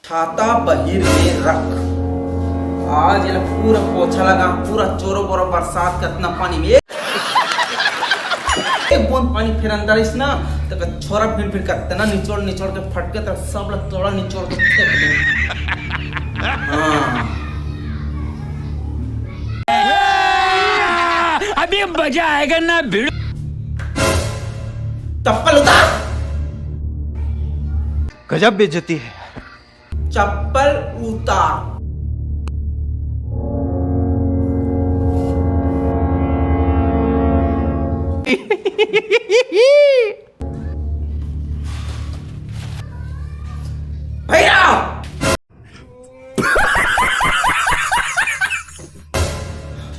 छाता बहिर में रख। आज ये पूरा पोछा लगा, पूरा चोरो बोरो बरसात का इतना पानी में एक बूंद पानी फिर अंदर इस ना तो छोरा फिर करते ना निचोड़ निचोड़ के फटके तो सब लोग तोड़ा निचोड़ के फेंक दे। अभी मजा आएगा ना भिड़। चप्पल उतार। गजब बेइज्जती है। चप्पल उतार। भैया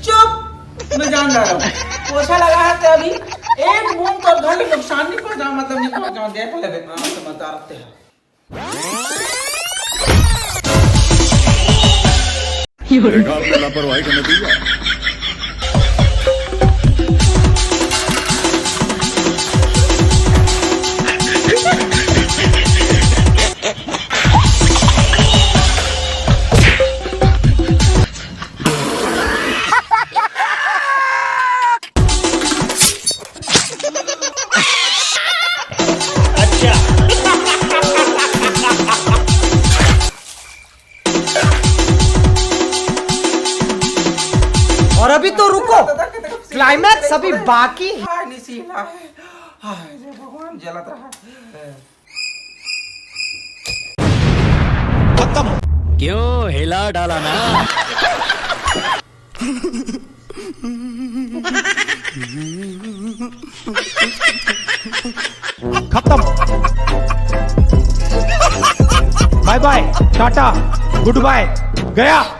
चुप, मैं जान रहा हूँ पोछा लगा है तो अभी एक बूंद तो घर में नुकसान नहीं पहुंचा, मतलब नहीं पहुंचा देख ले तो बता रहे हैं। लापरवाही का नतीजा। और अभी तो रुको, क्लाइमैक्स अभी बाकी है। भगवान जलत रहा। क्यों हिला डाला ना। खत्म। Bye bye, ta ta, goodbye, गया।